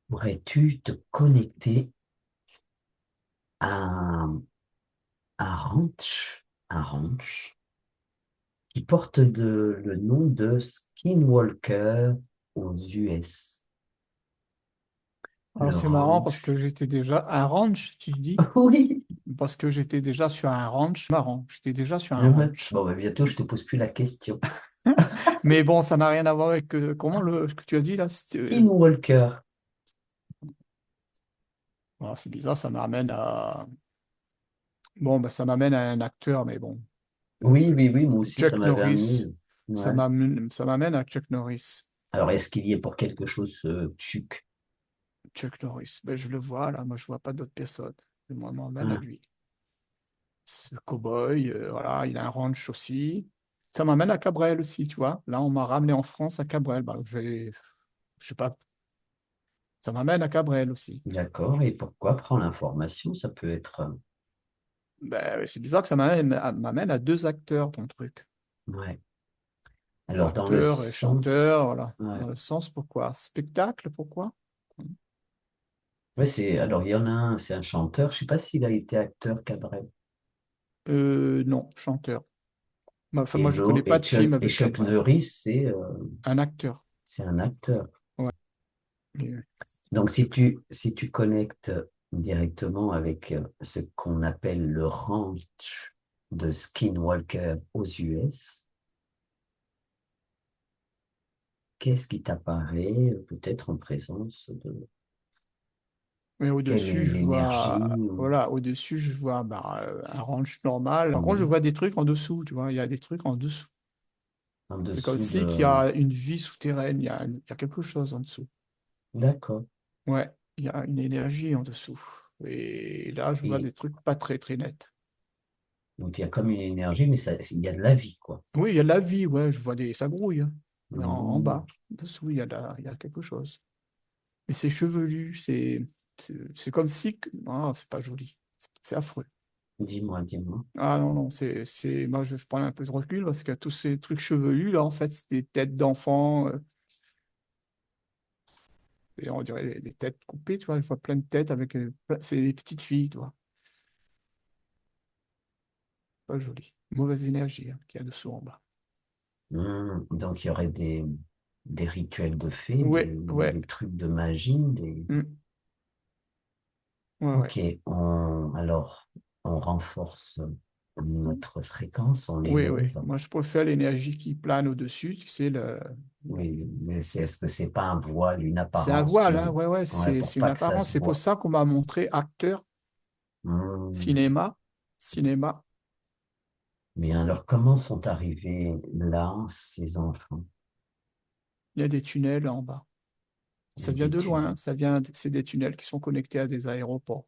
Pourrais-tu te connecter à un ranch qui porte le nom de Skinwalker aux US? Alors Le c'est marrant parce que ranch. j'étais déjà un ranch, tu dis? Oui. Parce que j'étais déjà sur un ranch. Marrant, j'étais déjà sur un Ouais. ranch. Bon, bah, bientôt, je te pose plus la question. Mais bon, ça n'a rien à voir avec comment ce que tu as dit là. Skinwalker. Voilà, c'est bizarre, ça m'amène à. Bon, ben, ça m'amène à un acteur, mais bon. Oui, oui, oui, moi aussi, ça Chuck m'avait Norris. amené. Ouais. Ça m'amène à Chuck Norris. Alors, est-ce qu'il y est pour quelque chose, Chuck? Chuck Norris. Ben, je le vois là, moi je vois pas d'autres personnes. Moi, m'amène à Ah, lui. Ce cowboy, voilà, il a un ranch aussi. Ça m'amène à Cabrel aussi, tu vois. Là, on m'a ramené en France à Cabrel. Ben, je sais pas, ça m'amène à Cabrel aussi. d'accord. Et pourquoi? Prends l'information, ça peut être. Ben, c'est bizarre que ça m'amène à deux acteurs, ton truc. Ouais. Alors, dans le Acteur et sens. chanteur, voilà. Ouais. Dans le sens, pourquoi? Spectacle, pourquoi? Ouais, alors il y en a un, c'est un chanteur, je sais pas s'il a été acteur Cabrel. Non, chanteur. Bah, enfin, Et moi, je connais l'autre, pas de film Et avec Chuck Cabrel. Norris, Un acteur. c'est un acteur. Ouais. Et, Donc Chuck- si tu connectes directement avec ce qu'on appelle le ranch de Skinwalker aux US, qu'est-ce qui t'apparaît peut-être en présence de Mais quelle est au-dessus, je l'énergie vois, voilà, au-dessus, je vois bah, un ranch normal. Par contre, je hmm, vois des trucs en dessous, tu vois, il y a des trucs en dessous. en C'est comme dessous si qu'il y de... a une vie souterraine, il y a quelque chose en dessous. D'accord. Ouais, il y a une énergie en dessous. Et là, je vois Et des trucs pas très, très nets. donc il y a comme une énergie, mais il y a de la vie, quoi. Oui, il y a de la vie, ouais, je vois ça grouille, hein. Mais en Hmm. bas, dessous, il y a quelque chose. Mais c'est chevelu, c'est comme si... Ah, c'est pas joli, c'est affreux. Dis-moi, dis-moi. Ah non, non, moi je vais prendre un peu de recul parce que tous ces trucs chevelus, là, en fait, c'est des têtes d'enfants, et on dirait des têtes coupées, tu vois, je vois plein de têtes avec... c'est des petites filles, tu vois, pas joli. Mauvaise énergie hein, qu'il y a dessous en bas. Donc, il y aurait des rituels de fées, Ouais, ouais, des trucs de magie, des... mm, ouais, ouais. Ok, alors, on renforce notre fréquence, on Oui, oui. l'élève. Moi, je préfère l'énergie qui plane au-dessus, tu sais, Oui, mais est-ce que c'est pas un voile, une c'est un apparence voile, hein, ouais, ouais, ouais, pour c'est une pas que ça apparence. se C'est pour voit. ça qu'on m'a montré acteur, Hmm. cinéma, cinéma. Mais alors, comment sont arrivés là, ces enfants? Il y a des tunnels en bas. Il y Ça a vient des de loin, tunnels. hein. C'est des tunnels qui sont connectés à des aéroports.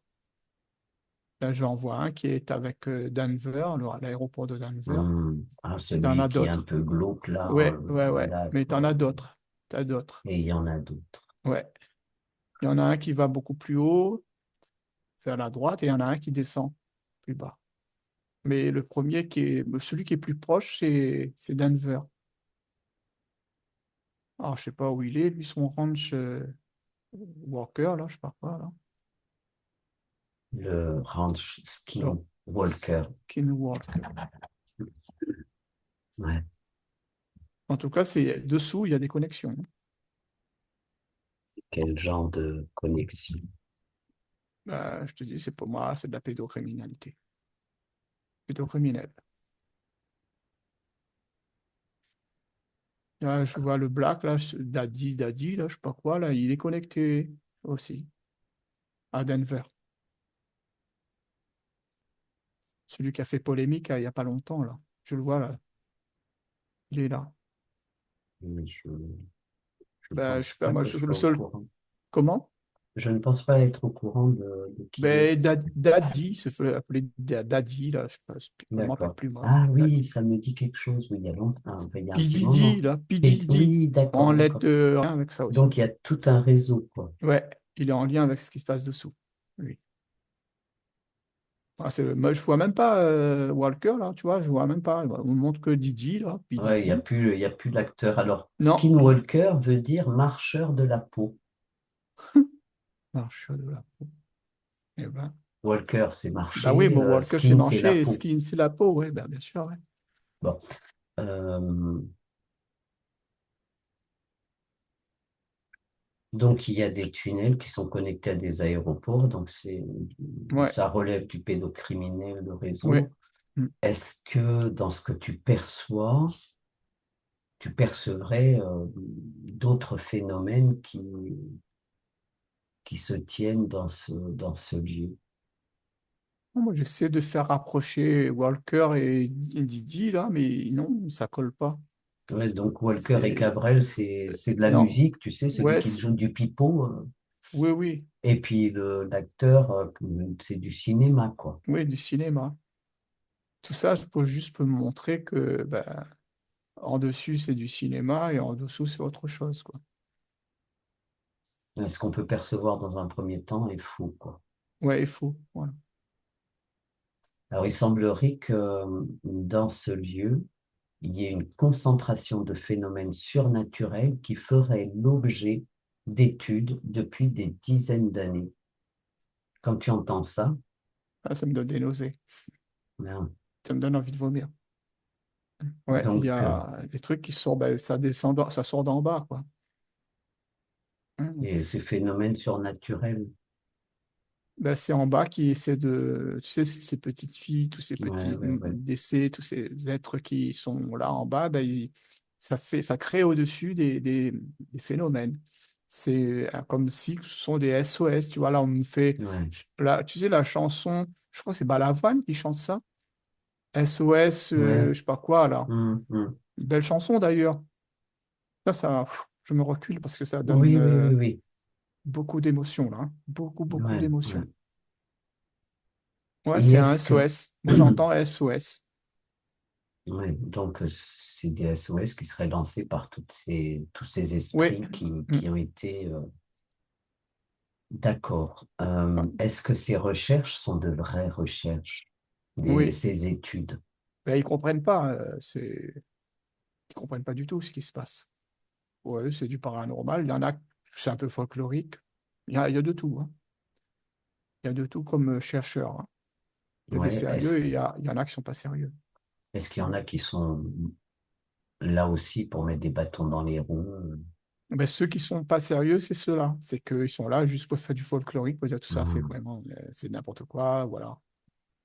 Là, j'en vois un qui est avec Denver, l'aéroport de Denver. Ah, T'en celui as qui est un d'autres. peu glauque là, Ouais, ouais, ouais. Mais t'en as d'accord. d'autres. T'as d'autres. Et il y en a d'autres. Ouais. Il y en a un qui va beaucoup plus haut, vers la droite, et il y en a un qui descend plus bas. Mais celui qui est plus proche, c'est Denver. Alors, je sais pas où il est, lui, son ranch Walker, là, je sais pas quoi, là. Le ranch Alors, Skinwalker. Skinwalker. Ouais. En tout cas, c'est dessous, il y a des connexions. Quel genre de connexion? Je te dis, c'est pour moi, c'est de la pédocriminalité. Pédocriminel. Là, je vois le black, là, Daddy, là, je sais pas quoi, là, il est connecté aussi à Denver. Celui qui a fait polémique il y a pas longtemps, là. Je le vois, là. Il est là. Mais je Ben, je pense sais pas, pas moi, que je le sois au seul. courant. Comment? Je ne pense pas être au courant de qui est. Ben, Daddy, il se fait appeler Daddy, là, je sais pas, je ne me rappelle D'accord. plus, moi. Ah oui, Daddy. ça me dit quelque chose, oui, il y a longtemps, enfin, il y a un P. petit Diddy, moment. là, P. Diddy. Oui, d'accord, En d'accord. lettre rien avec ça aussi. Donc il y a tout un réseau, quoi. Ouais, il est en lien avec ce qui se passe dessous. Oui. Ah, moi, je vois même pas Walker, là, tu vois, je vois même pas. On me montre que Didi, là, puis Ouais, Didi. il y a plus l'acteur. Alors, Non, skinwalker veut dire marcheur de la peau. Marche de la peau. Eh ben, Walker, c'est bah oui, marcher, mon Walker, c'est skin, c'est la marcher, et peau. skin, c'est la peau, ouais, ben, bien sûr, ouais. Bon. Euh, donc, il y a des tunnels qui sont connectés à des aéroports, donc Ouais, ça relève du pédocriminel, le ouais. réseau. Mm. Est-ce que dans ce que tu perçois, tu percevrais d'autres phénomènes qui se tiennent dans ce lieu? Moi, j'essaie de faire rapprocher Walker et Didi, là, mais non, ça colle pas. Ouais, donc Walker et C'est, Cabrel, c'est de la non, musique, tu sais, celui ouais, qui joue du pipeau. oui, oui, Et puis l'acteur, c'est du cinéma, quoi. oui, du cinéma. Tout ça, je peux juste me montrer que, ben, en dessus, c'est du cinéma et en dessous, c'est autre chose, quoi. Ce qu'on peut percevoir dans un premier temps est fou, quoi. Ouais, il faut, voilà. Alors, il semblerait que dans ce lieu, il y ait une concentration de phénomènes surnaturels qui feraient l'objet d'études depuis des dizaines d'années. Quand tu entends ça, Ah, ça me donne des nausées. ben, Ça me donne envie de vomir. Ouais, il y donc, a des trucs qui sortent, ben, ça descend, ça sort d'en bas, quoi. Hum. et ces phénomènes surnaturels, Ben, c'est en bas qui essaie de, tu sais, ces petites filles, tous ces ouais, petits ouais, ouais, décès, tous ces êtres qui sont là en bas, ben, ça crée au-dessus des phénomènes. C'est comme si ce sont des SOS, tu vois, là, on me fait, ouais, là, tu sais, la chanson, je crois que c'est Balavoine qui chante ça, SOS, ouais, je sais pas quoi, là. hum. Belle chanson d'ailleurs. Ça, je me recule parce que ça donne Oui, oui, oui, oui, beaucoup d'émotions, là, hein. Beaucoup, beaucoup ouais, ouais. d'émotions. Ouais, Et c'est un est-ce que, SOS. Moi, j'entends SOS. ouais, donc c'est des SOS qui seraient lancés par tous ces Oui. esprits Mm. qui ont été d'accord. Ouais. Est-ce que ces recherches sont de vraies recherches, Oui. ces études? Ben, ils comprennent pas. Ils comprennent pas du tout ce qui se passe. Ouais, c'est du paranormal. Il y en a, c'est un peu folklorique. Il y a de tout, hein. Il y a de tout comme chercheurs, hein. Il y a des Ouais, sérieux et il y en a qui sont pas sérieux. est-ce qu'il y en a qui sont là aussi pour mettre des bâtons dans les roues? Ben, ceux qui sont pas sérieux, c'est ceux-là. C'est qu'ils sont là juste pour faire du folklorique, pour dire tout ça, c'est Hum. vraiment, c'est n'importe quoi, voilà.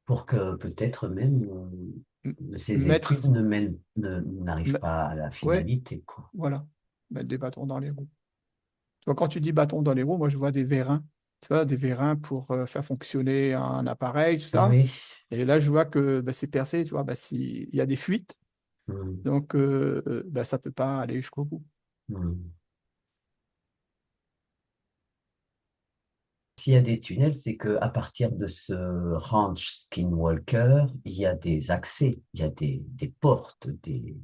Pour que peut-être même M- ces études Mettre, n'arrivent me- pas à la ouais, finalité, quoi. voilà. Mettre des bâtons dans les roues. Tu vois, quand tu dis bâton dans les roues, moi je vois des vérins. Tu vois, des vérins pour faire fonctionner un appareil, tout ça. Oui. Et là, je vois que bah, c'est percé, tu vois, bah, il y a des fuites, Hum, donc bah, ça peut pas aller jusqu'au bout. hum. S'il y a des tunnels, c'est que à partir de ce ranch Skinwalker, il y a des accès, il y a des portes, des...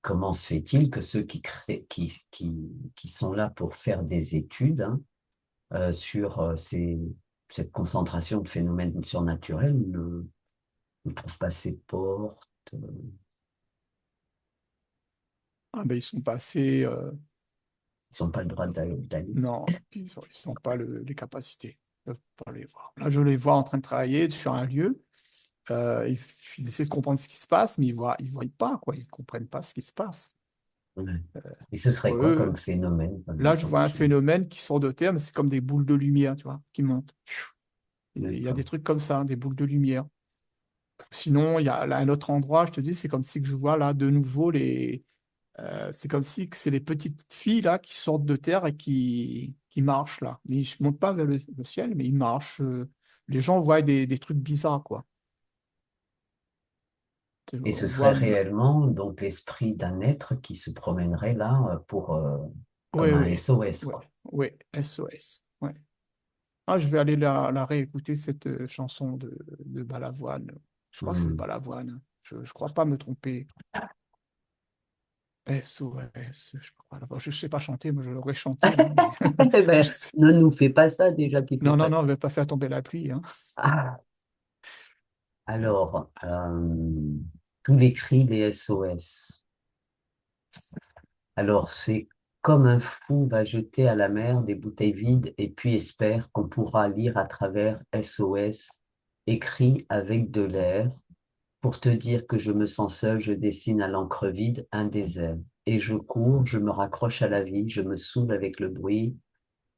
Comment se fait-il que ceux qui sont là pour faire des études hein, sur cette concentration de phénomènes surnaturels ne trouvent pas ces portes, Ah, ben, ils sont passés, ils n'ont pas le droit d'aller. non, ils n'ont pas les capacités. Ils peuvent pas les voir. Là, je les vois en train de travailler sur un lieu. Ils essaient de comprendre ce qui se passe, mais ils voient pas, quoi. Ils comprennent pas ce qui se passe. Ouais. Et ce serait Pour quoi comme eux, phénomène, par là, je vois exemple, un qui... phénomène qui sort de terre, mais c'est comme des boules de lumière, tu vois, qui montent. Il y a des D'accord. trucs comme ça, hein, des boucles de lumière. Sinon, il y a là un autre endroit, je te dis, c'est comme si que je vois là de nouveau c'est comme si que c'est les petites filles là qui sortent de terre et qui marchent là. Ils ne montent pas vers le ciel, mais ils marchent. Les gens voient des trucs bizarres, quoi. Et ce On serait voit, réellement donc l'esprit d'un être qui se promènerait là ouais, comme un ouais, SOS, ouais, quoi. ouais, SOS. Ouais. Ah, je vais aller la réécouter, cette chanson de Balavoine. Je crois que c'est Hmm. Balavoine. Je ne crois pas me tromper. SOS, je crois. Alors, je sais pas chanter, moi je l'aurais chanté, hein, mais Eh ben, je sais. ne nous fais pas ça déjà qui fait Non, non, pas. non, on ne va pas faire tomber la pluie, hein. Ah, alors, tous les cris des SOS. Alors, c'est comme un fou, va jeter à la mer des bouteilles vides et puis espère qu'on pourra lire à travers SOS, écrit avec de l'air. Pour te dire que je me sens seul, je dessine à l'encre vide un désert. Et je cours, je me raccroche à la vie, je me saoule avec le bruit,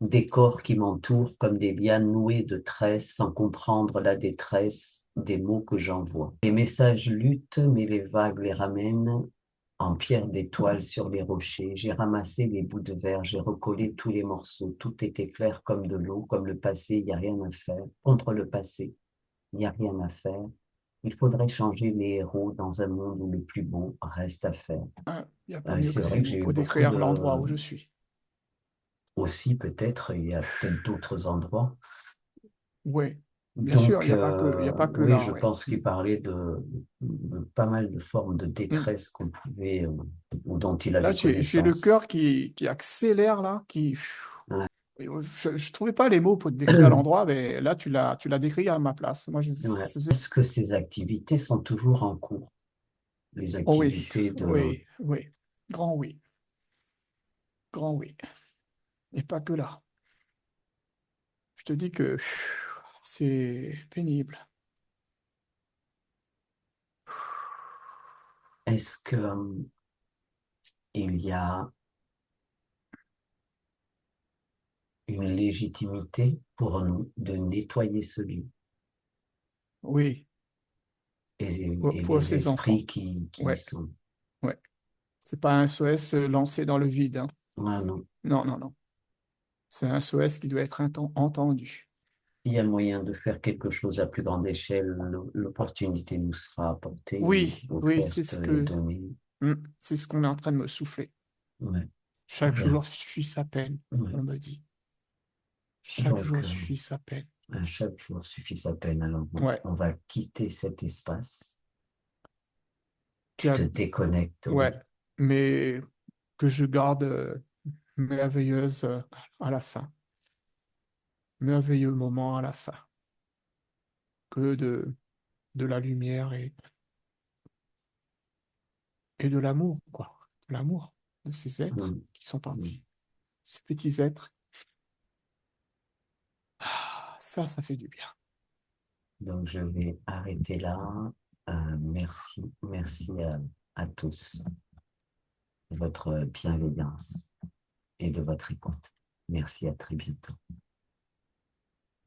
des corps qui m'entourent comme des lianes nouées de tresses, sans comprendre la détresse des mots que j'envoie. Les messages luttent, mais les vagues les ramènent en pierre d'étoiles sur les rochers. J'ai ramassé les bouts de verre, j'ai recollé tous les morceaux. Tout était clair comme de l'eau, comme le passé, il n'y a rien à faire. Contre le passé, il n'y a rien à faire. Il faudrait changer les héros dans un monde où le plus beau reste à faire. Hein, il n'y a pas mieux C'est que vrai ces que mots j'ai eu pour beaucoup décrire l'endroit de... où je suis. Aussi, peut-être, il y a peut-être d'autres endroits. Oui, bien sûr, Donc, il y a pas que oui, là, je oui. pense qu'il parlait de pas mal de formes de Mm. détresse qu'on pouvait, ou dont il Là, avait j'ai le cœur connaissance. qui accélère, là, qui... Ouais. Je ne trouvais pas les mots pour te décrire l'endroit, mais là, tu l'as décrit à ma place. Moi, je Ouais. faisais... Est-ce que ces activités sont toujours en cours? Les Oh oui, activités de... oui, oui. Grand oui, grand oui. Et pas que là. Je te dis que c'est pénible. Est-ce que, il y a une légitimité pour nous de nettoyer ce lieu Oui, et pour les ces enfants. esprits qui y Ouais, sont? ouais. C'est pas un SOS lancé dans le vide, hein. Ah non. Non, non, non. C'est un SOS qui doit être entendu. Il y a moyen de faire quelque chose à plus grande échelle. L'opportunité nous sera apportée, Oui, oui, offerte et donnée. c'est ce qu'on est en train de me souffler. Ouais, Chaque bien. jour suit sa peine, Ouais. on me dit. Chaque Donc, jour suit sa peine. à chaque jour suffit sa peine. Alors, Ouais, on va quitter cet espace. qui Tu a, te déconnectes, ouais, oui. mais que je garde merveilleuse à la fin. Merveilleux moment à la fin. Que de la lumière et de l'amour, quoi. De l'amour de ces êtres Mm, qui sont mm. partis. Ces petits êtres. Ah, ça fait du bien. Donc, je vais arrêter là. Merci, merci à tous de votre bienveillance et de votre écoute. Merci, à très bientôt.